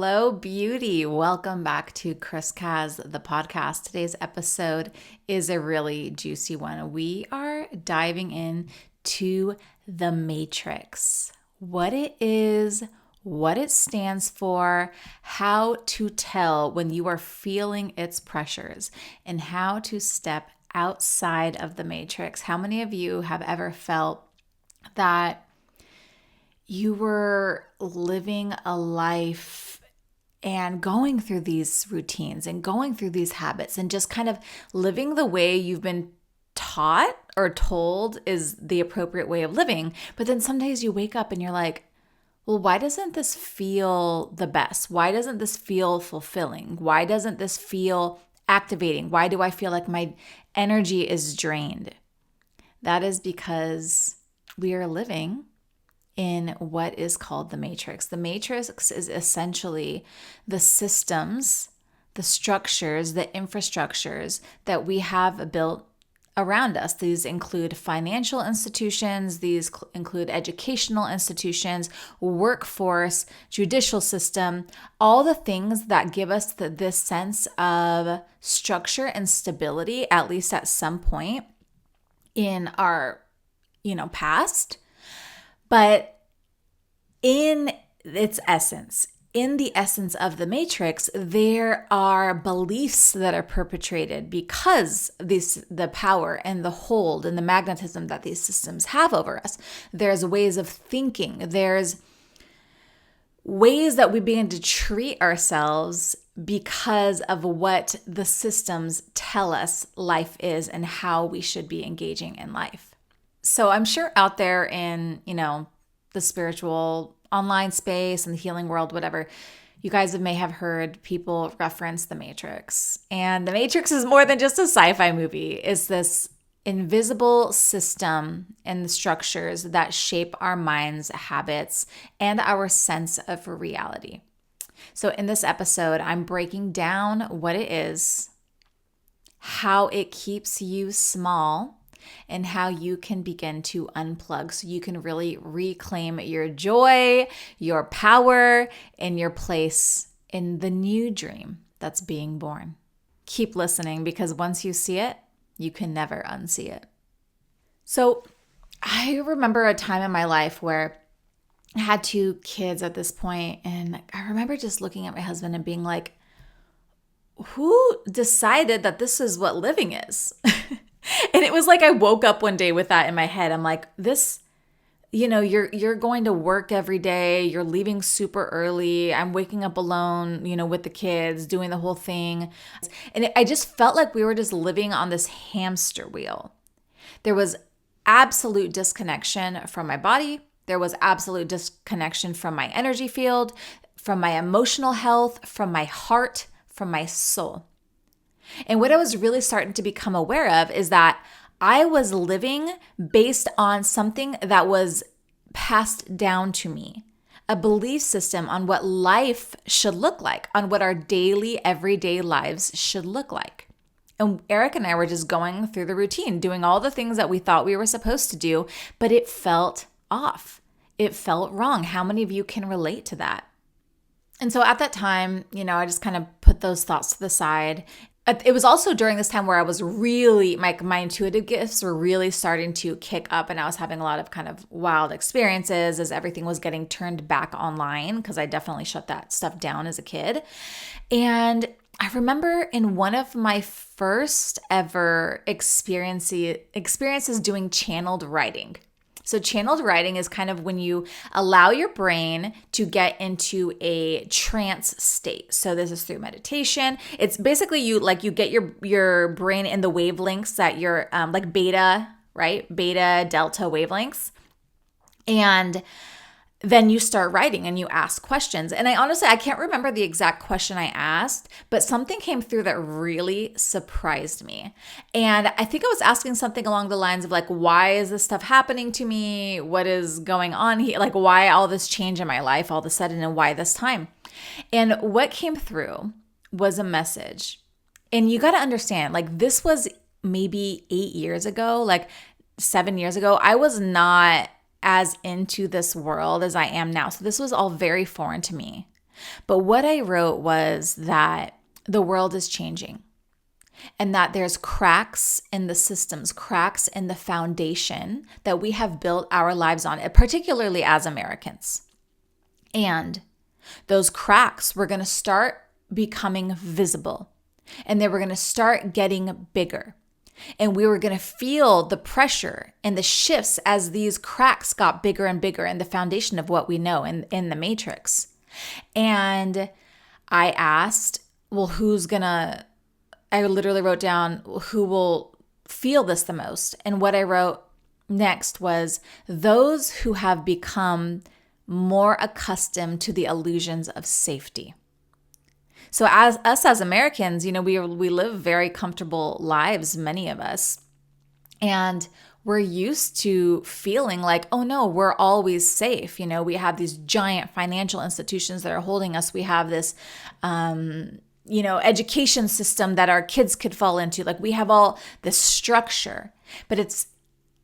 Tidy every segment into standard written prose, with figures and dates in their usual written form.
Hello, beauty. Welcome back to Kriscaz, the podcast. Today's episode is a really juicy one. We are diving in to the matrix, what it is, what it stands for, how to tell when you are feeling its pressures, and how to step outside of the matrix. How many of you have ever felt that you were living a life and going through these routines and going through these habits and just kind of living the way you've been taught or told is the appropriate way of living? But then some days you wake up and you're like, well, why doesn't this feel the best? Why doesn't this feel fulfilling? Why doesn't this feel activating? Why do I feel like my energy is drained? That is because we are living in what is called the matrix. The matrix is essentially the systems, the structures, the infrastructures that we have built around us. These include financial institutions, these include educational institutions, workforce, judicial system, all the things that give us this sense of structure and stability, at least at some point in our, past. But in its essence, in the essence of the matrix, there are beliefs that are perpetrated because the power and the hold and the magnetism that these systems have over us. There's ways of thinking. There's ways that we begin to treat ourselves because of what the systems tell us life is and how we should be engaging in life. So I'm sure out there in, the spiritual online space and the healing world, whatever, you guys may have heard people reference the Matrix. And the Matrix is more than just a sci-fi movie. It's this invisible system and the structures that shape our minds, habits, and our sense of reality. So in this episode, I'm breaking down what it is, how it keeps you small, and how you can begin to unplug so you can really reclaim your joy, your power, and your place in the new dream that's being born. Keep listening, because once you see it, you can never unsee it. So I remember a time in my life where I had 2 kids at this point, and I remember just looking at my husband and being like, who decided that this is what living is? And it was like I woke up one day with that in my head. I'm like, this, you're going to work every day. You're leaving super early. I'm waking up alone, with the kids, doing the whole thing. And I just felt like we were just living on this hamster wheel. There was absolute disconnection from my body. There was absolute disconnection from my energy field, from my emotional health, from my heart, from my soul. And what I was really starting to become aware of is that I was living based on something that was passed down to me, a belief system on what life should look like, on what our daily, everyday lives should look like. And Eric and I were just going through the routine, doing all the things that we thought we were supposed to do, but it felt off. It felt wrong. How many of you can relate to that? And so at that time, I just kind of put those thoughts to the side. It was also during this time where I was really, my intuitive gifts were really starting to kick up, and I was having a lot of kind of wild experiences as everything was getting turned back online, because I definitely shut that stuff down as a kid. And I remember in one of my first ever experiences doing channeled writing. So channeled writing is kind of when you allow your brain to get into a trance state. So this is through meditation. It's basically you get your brain in the wavelengths that you're like beta, right? Beta, delta wavelengths. And then you start writing and you ask questions. And I can't remember the exact question I asked, but something came through that really surprised me. And I think I was asking something along the lines of like, why is this stuff happening to me? What is going on here? Like, why all this change in my life all of a sudden, and why this time? And what came through was a message. And you got to understand, like, this was maybe 8 years ago, like 7 years ago. I was not as into this world as I am now. So this was all very foreign to me. But what I wrote was that the world is changing and that there's cracks in the systems, cracks in the foundation that we have built our lives on, particularly as Americans. And those cracks were going to start becoming visible, and they were going to start getting bigger. And we were going to feel the pressure and the shifts as these cracks got bigger and bigger in the foundation of what we know in the matrix. And I asked, well, I literally wrote down who will feel this the most. And what I wrote next was those who have become more accustomed to the illusions of safety. So as Americans, we live very comfortable lives, many of us, and we're used to feeling like, oh no, we're always safe. We have these giant financial institutions that are holding us. We have this, education system that our kids could fall into. Like we have all this structure, but it's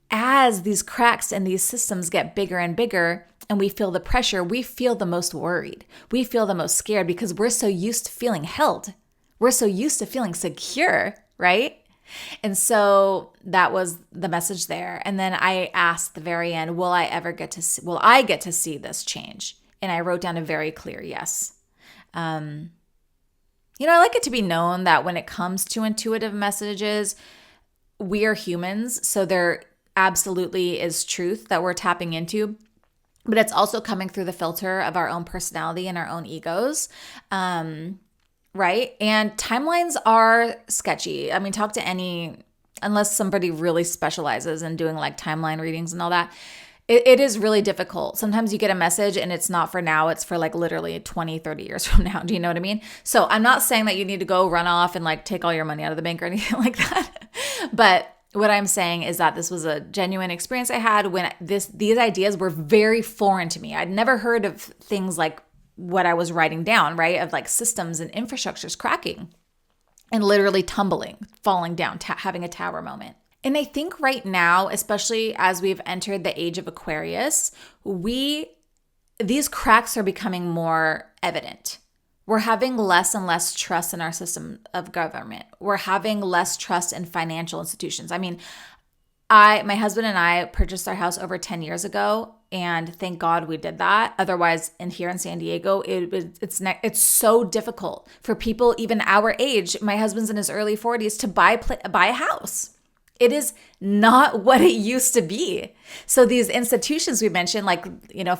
as these cracks in these systems get bigger and bigger, and we feel the pressure, we feel the most worried. We feel the most scared because we're so used to feeling held. We're so used to feeling secure, right? And so that was the message there. And then I asked at the very end, will I get to see this change? And I wrote down a very clear yes. I like it to be known that when it comes to intuitive messages, we are humans. So there absolutely is truth that we're tapping into. But it's also coming through the filter of our own personality and our own egos, right? And timelines are sketchy. I mean, unless somebody really specializes in doing like timeline readings and all that, it is really difficult. Sometimes you get a message and it's not for now, it's for like literally 20, 30 years from now. Do you know what I mean? So I'm not saying that you need to go run off and like take all your money out of the bank or anything like that. But what I'm saying is that this was a genuine experience I had when these ideas were very foreign to me. I'd never heard of things like what I was writing down, right? Of like systems and infrastructures cracking and literally falling down, having a tower moment. And I think right now, especially as we've entered the age of Aquarius, these cracks are becoming more evident. We're having less and less trust in our system of government. We're having less trust in financial institutions. I mean, my husband and I purchased our house over 10 years ago, and thank God we did that. Otherwise, here in San Diego, it's so difficult for people even our age. My husband's in his early 40s to buy a house. It is not what it used to be. So these institutions we mentioned, like,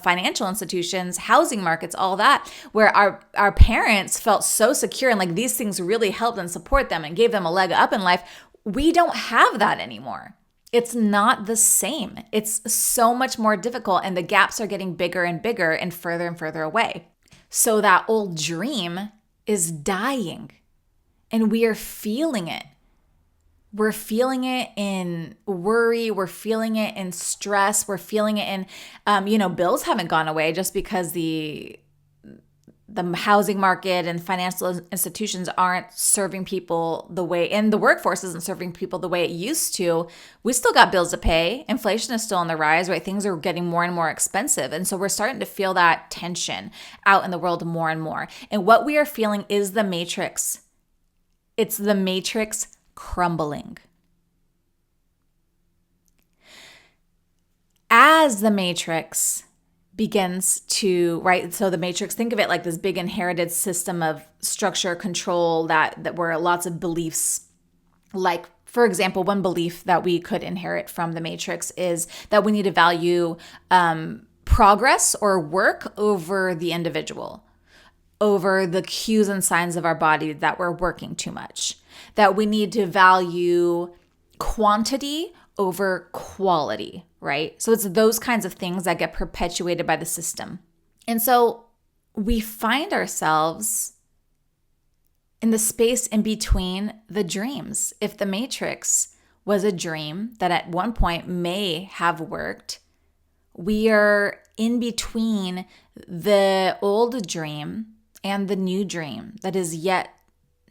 financial institutions, housing markets, all that, where our parents felt so secure and like these things really helped and support them and gave them a leg up in life, we don't have that anymore. It's not the same. It's so much more difficult, and the gaps are getting bigger and bigger and further away. So that old dream is dying, and we are feeling it. We're feeling it in worry. We're feeling it in stress. We're feeling it in, bills haven't gone away just because the housing market and financial institutions aren't serving people the way, and the workforce isn't serving people the way it used to. We still got bills to pay. Inflation is still on the rise, right? Things are getting more and more expensive. And so we're starting to feel that tension out in the world more and more. And what we are feeling is the matrix. It's the matrix crumbling. As the matrix begins to, right? So the matrix, think of it like this big inherited system of structure, control, that were lots of beliefs. Like, for example, one belief that we could inherit from the matrix is that we need to value progress or work over the individual, over the cues and signs of our body that we're working too much, that we need to value quantity over quality, right? So it's those kinds of things that get perpetuated by the system. And so we find ourselves in the space in between the dreams. If the matrix was a dream that at one point may have worked, we are in between the old dream and the new dream that is yet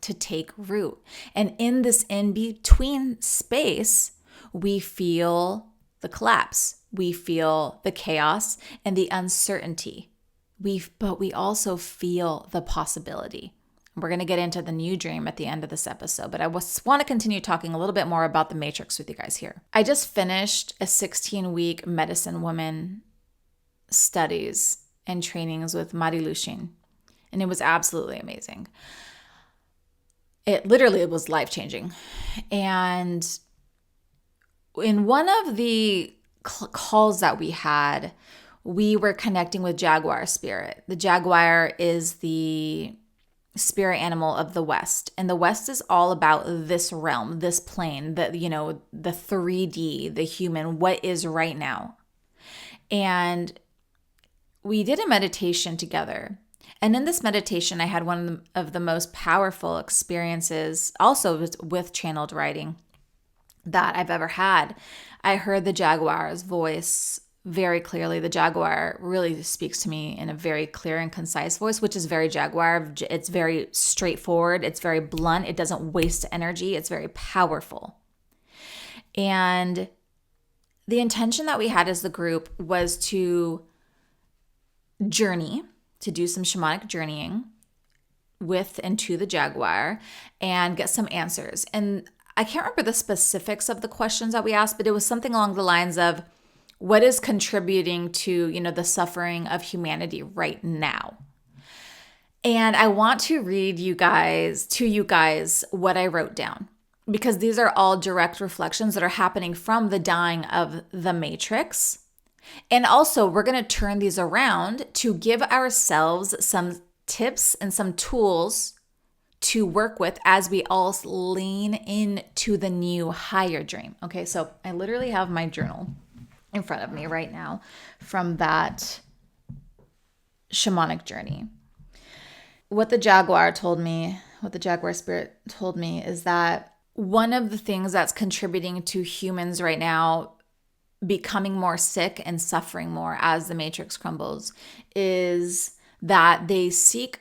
to take root. And in this in-between space, we feel the collapse. We feel the chaos and the uncertainty. but we also feel the possibility. We're going to get into the new dream at the end of this episode, but I want to continue talking a little bit more about the matrix with you guys here. I just finished a 16-week medicine woman studies and trainings with Mari Lushin, and it was absolutely amazing. It literally was life-changing. And in one of the calls that we had, we were connecting with Jaguar spirit. The Jaguar is the spirit animal of the West. And the West is all about this realm, this plane, the 3D, the human, what is right now. And we did a meditation together. And in this meditation, I had one of the most powerful experiences, also with channeled writing, that I've ever had. I heard the Jaguar's voice very clearly. The Jaguar really speaks to me in a very clear and concise voice, which is very Jaguar. It's very straightforward. It's very blunt. It doesn't waste energy. It's very powerful. And the intention that we had as the group was to journey, to do some shamanic journeying with and to the Jaguar and get some answers. And I can't remember the specifics of the questions that we asked, but it was something along the lines of, what is contributing to, the suffering of humanity right now? And I want to read you guys what I wrote down, because these are all direct reflections that are happening from the dying of the Matrix. And also, we're going to turn these around to give ourselves some tips and some tools to work with as we all lean into the new higher dream. Okay, so I literally have my journal in front of me right now from that shamanic journey. What the Jaguar spirit told me is that one of the things that's contributing to humans right now becoming more sick and suffering more as the matrix crumbles is that they seek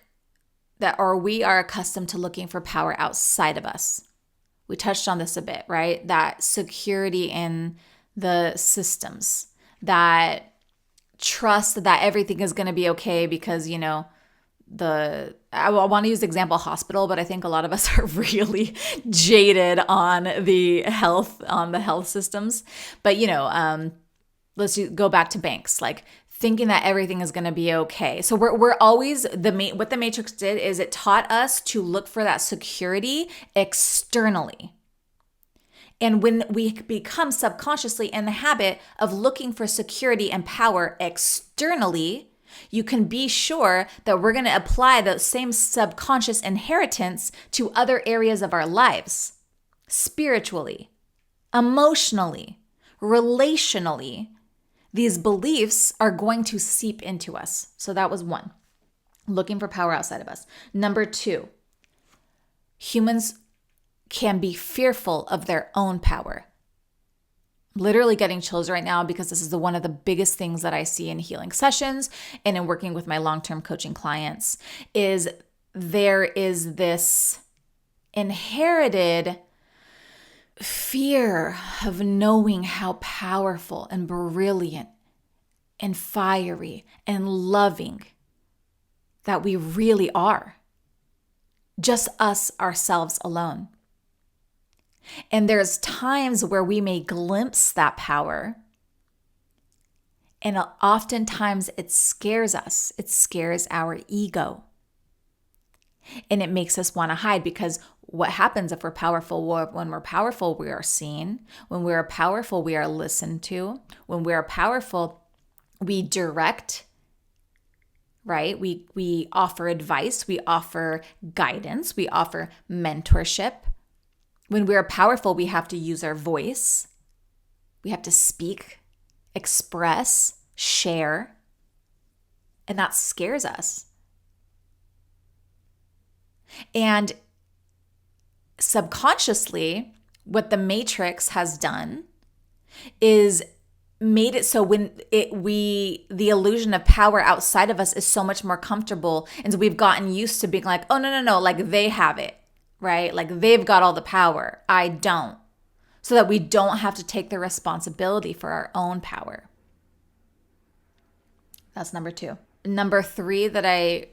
that, or we are accustomed to looking for power outside of us. We touched on this a bit, right? That security in the systems, that trust that everything is going to be okay because, I want to use the example hospital, but I think a lot of us are really jaded on the health systems. But, let's go back to banks, like thinking that everything is going to be okay. So we're always, what the Matrix did is it taught us to look for that security externally. And when we become subconsciously in the habit of looking for security and power externally, you can be sure that we're going to apply the same subconscious inheritance to other areas of our lives, spiritually, emotionally, relationally. These beliefs are going to seep into us. So that was one, looking for power outside of us. Number two, humans can be fearful of their own power. Literally getting chills right now because this is one of the biggest things that I see in healing sessions and in working with my long-term coaching clients is there is this inherited fear of knowing how powerful and brilliant and fiery and loving that we really are. Just us, ourselves alone. And there's times where we may glimpse that power. And oftentimes it scares us. It scares our ego. And it makes us want to hide because what happens if we're powerful? When we're powerful, we are seen. When we're powerful, we are listened to. When we're powerful, we direct, right? We offer advice. We offer guidance. We offer mentorship. When we're powerful, we have to use our voice. We have to speak, express, share. And that scares us. And subconsciously, what the Matrix has done is made it so the illusion of power outside of us is so much more comfortable. And so we've gotten used to being like, oh, no, like they have it, right? Like they've got all the power. I don't. So that we don't have to take the responsibility for our own power. That's number two. Number 3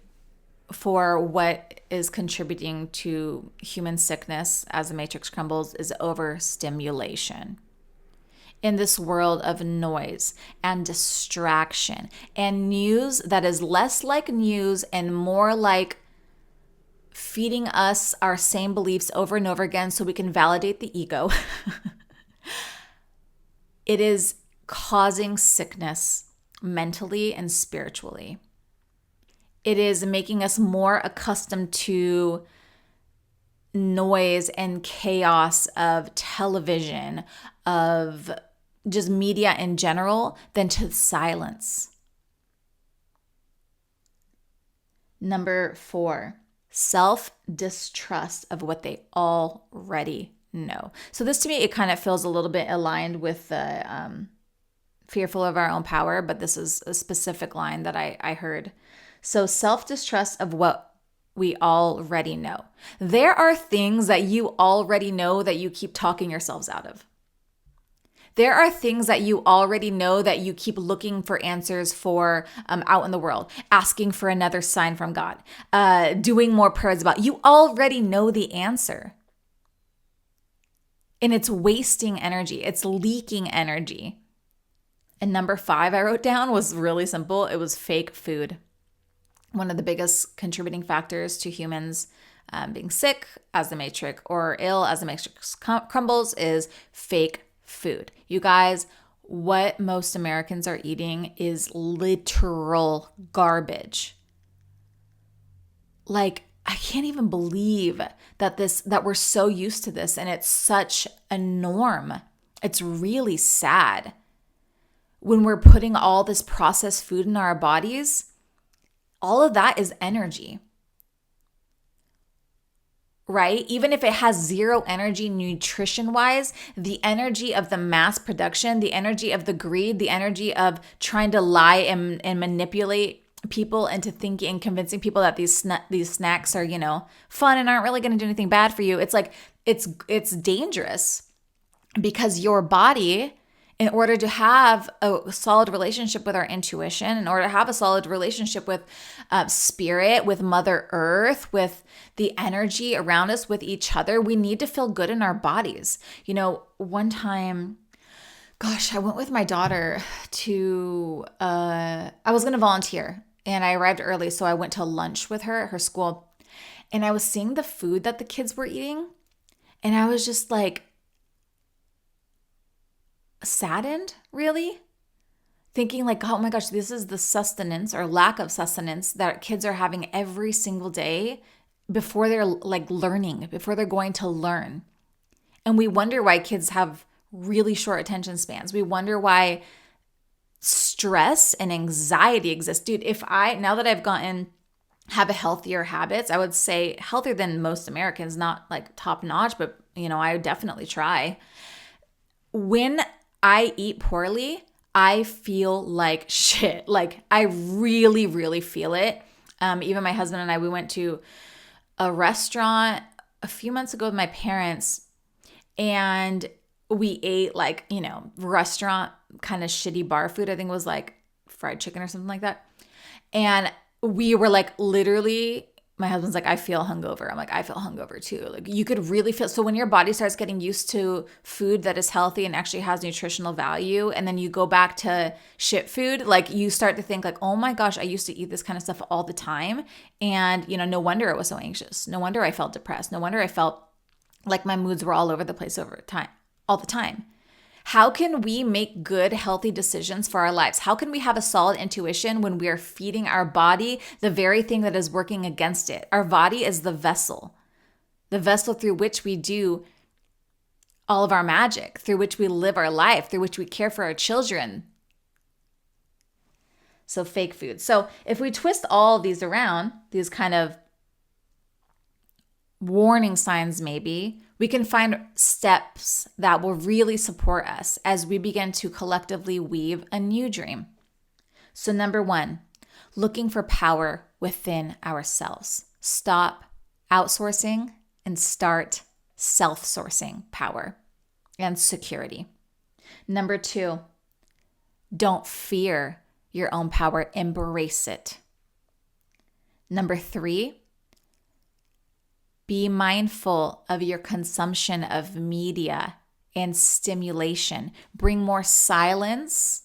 for what is contributing to human sickness as the matrix crumbles is overstimulation. In this world of noise and distraction and news that is less like news and more like feeding us our same beliefs over and over again so we can validate the ego, it is causing sickness mentally and spiritually. It is making us more accustomed to noise and chaos of television, of just media in general, than to silence. Number 4, self-distrust of what they already know. So this to me, it kind of feels a little bit aligned with the fearful of our own power, but this is a specific line that I heard. So self-distrust of what we already know. There are things that you already know that you keep talking yourselves out of. There are things that you already know that you keep looking for answers for out in the world, asking for another sign from God, doing more prayers about. You already know the answer. And it's wasting energy. It's leaking energy. And number 5 I wrote down was really simple. It was fake food. One of the biggest contributing factors to humans being sick as the matrix or ill as the matrix crumbles is fake food. You guys, what most Americans are eating is literal garbage. Like, I can't even believe that we're so used to this and it's such a norm. It's really sad. When we're putting all this processed food in our bodies, all of that is energy, right? Even if it has zero energy nutrition-wise, the energy of the mass production, the energy of the greed, the energy of trying to lie and manipulate people into thinking and convincing people that these snacks are, fun and aren't really going to do anything bad for you. It's like, it's dangerous because your body, in order to have a solid relationship with our intuition, in order to have a solid relationship with spirit, with Mother Earth, with the energy around us, with each other, we need to feel good in our bodies. One time, I went with my daughter to, I was going to volunteer and I arrived early. So I went to lunch with her at her school and I was seeing the food that the kids were eating. And I was just like, saddened, really, thinking like, oh my gosh, this is the sustenance or lack of sustenance that kids are having every single day before they're before they're going to learn. And we wonder why kids have really short attention spans. We wonder why stress and anxiety exist. Dude, now that I've have a healthier habits, I would say healthier than most Americans, not like top notch, but I definitely try. When I eat poorly, I feel like shit. Like I really, really feel it. Even my husband and I, we went to a restaurant a few months ago with my parents and we ate restaurant kind of shitty bar food. I think it was like fried chicken or something like that. And we were like literally, my husband's like, I feel hungover. I'm like, I feel hungover too. Like you could really feel, so when your body starts getting used to food that is healthy and actually has nutritional value, and then you go back to shit food, like you start to think like, oh my gosh, I used to eat this kind of stuff all the time. And no wonder I was so anxious. No wonder I felt depressed. No wonder I felt like my moods were all over the place all the time. How can we make good, healthy decisions for our lives? How can we have a solid intuition when we are feeding our body the very thing that is working against it? Our body is the vessel through which we do all of our magic, through which we live our life, through which we care for our children. So fake food. So if we twist all of these around, these kind of warning signs maybe, we can find steps that will really support us as we begin to collectively weave a new dream. So number 1, looking for power within ourselves. Stop outsourcing and start self-sourcing power and security. Number 2, don't fear your own power. Embrace it. Number 3, be mindful of your consumption of media and stimulation. Bring more silence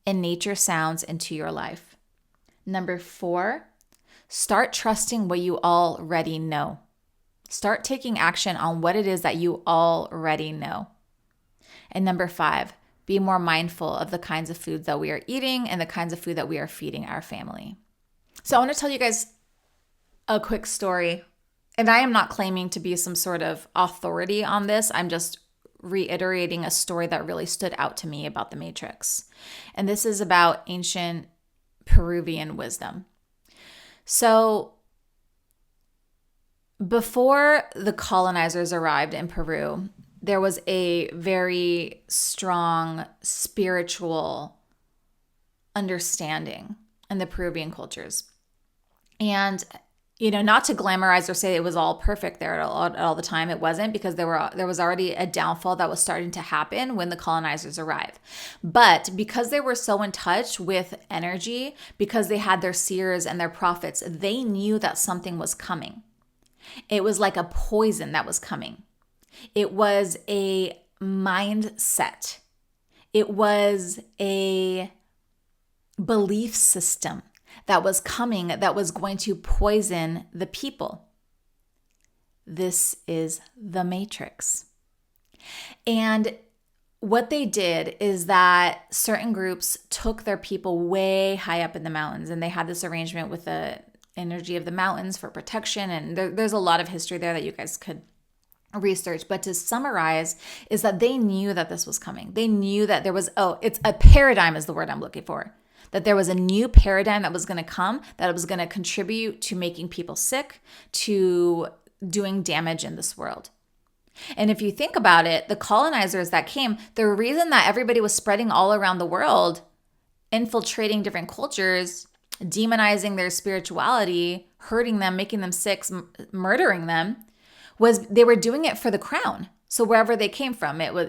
and nature sounds into your life. Number 4, start trusting what you already know. Start taking action on what it is that you already know. And number 5, be more mindful of the kinds of foods that we are eating and the kinds of food that we are feeding our family. So I want to tell you guys a quick story. And I am not claiming to be some sort of authority on this. I'm just reiterating a story that really stood out to me about the Matrix. And this is about ancient Peruvian wisdom. So before the colonizers arrived in Peru, there was a very strong spiritual understanding in the Peruvian cultures. And not to glamorize or say it was all perfect there all the time. It wasn't, because there was already a downfall that was starting to happen when the colonizers arrived. But because they were so in touch with energy, because they had their seers and their prophets, they knew that something was coming. It was like a poison that was coming. It was a mindset. It was a belief system that was coming, that was going to poison the people. This is the Matrix. And what they did is that certain groups took their people way high up in the mountains, and they had this arrangement with the energy of the mountains for protection. And there's a lot of history there that you guys could research. But to summarize, is that they knew that this was coming. They knew that there was, it's a paradigm is the word I'm looking for. That there was a new paradigm that was going to come, that it was going to contribute to making people sick, to doing damage in this world. And if you think about it, the colonizers that came, the reason that everybody was spreading all around the world, infiltrating different cultures, demonizing their spirituality, hurting them, making them sick, murdering them, was they were doing it for the crown. So wherever they came from, it was,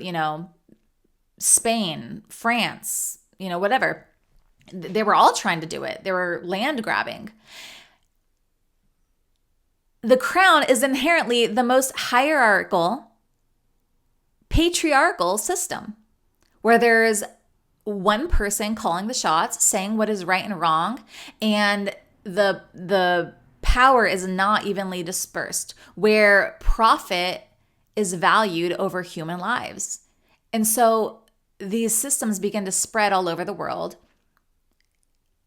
Spain, France, whatever. They were all trying to do it. They were land grabbing. The crown is inherently the most hierarchical, patriarchal system, where there's one person calling the shots, saying what is right and wrong, and the power is not evenly dispersed, where profit is valued over human lives. And so these systems begin to spread all over the world,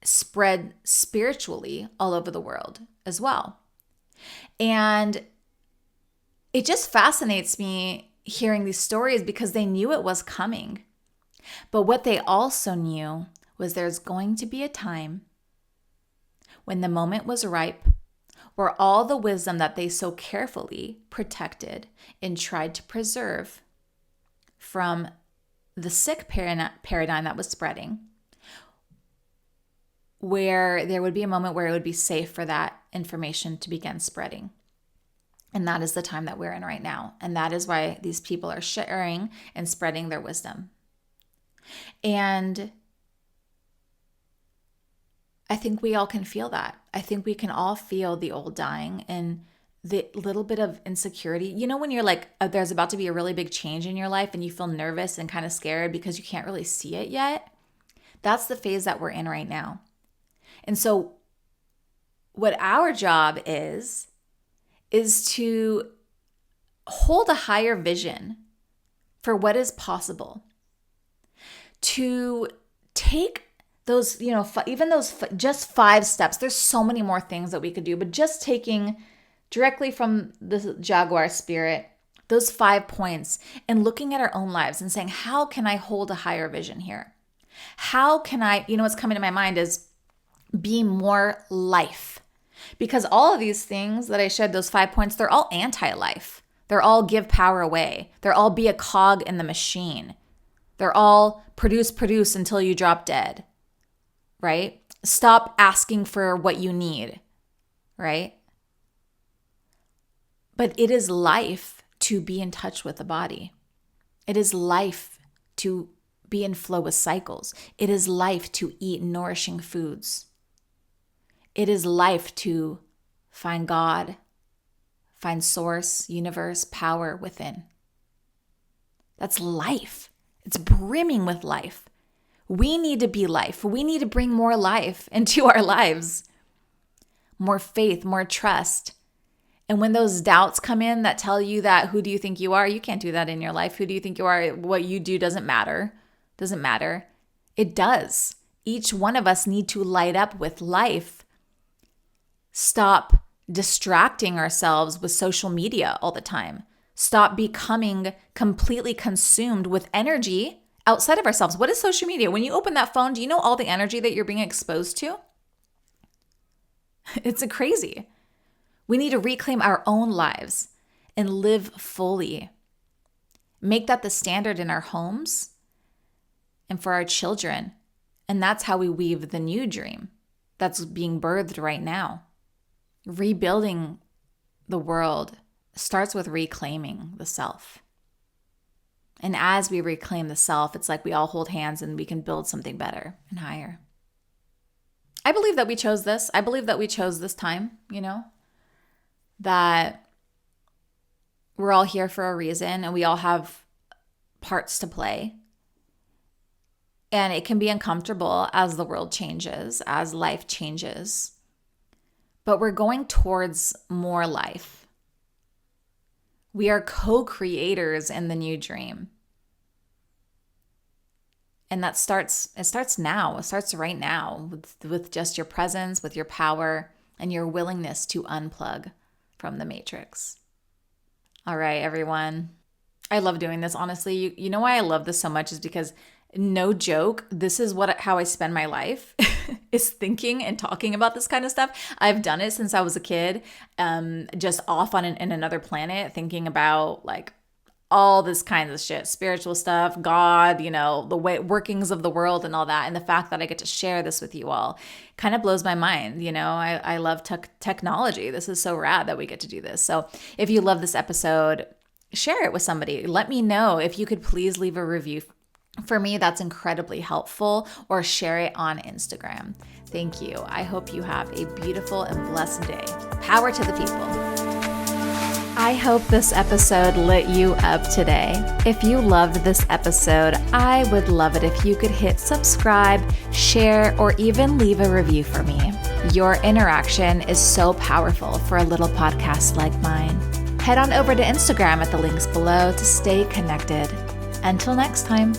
spread spiritually all over the world as well. And it just fascinates me hearing these stories, because they knew it was coming. But what they also knew was there's going to be a time when the moment was ripe, where all the wisdom that they so carefully protected and tried to preserve from the sick paradigm that was spreading, where there would be a moment where it would be safe for that information to begin spreading. And that is the time that we're in right now. And that is why these people are sharing and spreading their wisdom. And I think we all can feel that. I think we can all feel the old dying and the little bit of insecurity. When you're like, there's about to be a really big change in your life and you feel nervous and kind of scared because you can't really see it yet. That's the phase that we're in right now. And so what our job is to hold a higher vision for what is possible, to take those, even those just 5 steps. There's so many more things that we could do, but just taking directly from the Jaguar spirit, those 5 points, and looking at our own lives and saying, how can I hold a higher vision here? How can I, what's coming to my mind is be more life. Because all of these things that I shared, those 5 points, they're all anti-life. They're all give power away. They're all be a cog in the machine. They're all produce until you drop dead, right? Stop asking for what you need, right? But it is life to be in touch with the body. It is life to be in flow with cycles. It is life to eat nourishing foods. It is life to find God, find source, universe, power within. That's life. It's brimming with life. We need to be life. We need to bring more life into our lives. More faith, more trust. And when those doubts come in that tell you that who do you think you are? You can't do that in your life. Who do you think you are? What you do doesn't matter. Doesn't matter. It does. Each one of us need to light up with life. Stop distracting ourselves with social media all the time. Stop becoming completely consumed with energy outside of ourselves. What is social media? When you open that phone, do you know all the energy that you're being exposed to? It's crazy. We need to reclaim our own lives and live fully. Make that the standard in our homes and for our children. And that's how we weave the new dream that's being birthed right now. Rebuilding the world starts with reclaiming the self. And as we reclaim the self, it's like we all hold hands and we can build something better and higher. I believe that we chose this. I believe that we chose this time, that we're all here for a reason and we all have parts to play. And it can be uncomfortable as the world changes, as life changes. But we're going towards more life. We are co-creators in the new dream. And it starts now. It starts right now with just your presence, with your power, and your willingness to unplug from the matrix. All right, everyone. I love doing this. Honestly, you know why I love this so much is because, no joke, this is how I spend my life is thinking and talking about this kind of stuff. I've done it since I was a kid, just off in another planet, thinking about like all this kinds of shit, spiritual stuff, God, the way workings of the world and all that. And the fact that I get to share this with you all kind of blows my mind. I love technology. This is so rad that we get to do this. So if you love this episode, share it with somebody. Let me know. If you could please leave a review. For me, that's incredibly helpful, or share it on Instagram. Thank you. I hope you have a beautiful and blessed day. Power to the people. I hope this episode lit you up today. If you loved this episode, I would love it if you could hit subscribe, share, or even leave a review for me. Your interaction is so powerful for a little podcast like mine. Head on over to Instagram at the links below to stay connected. Until next time.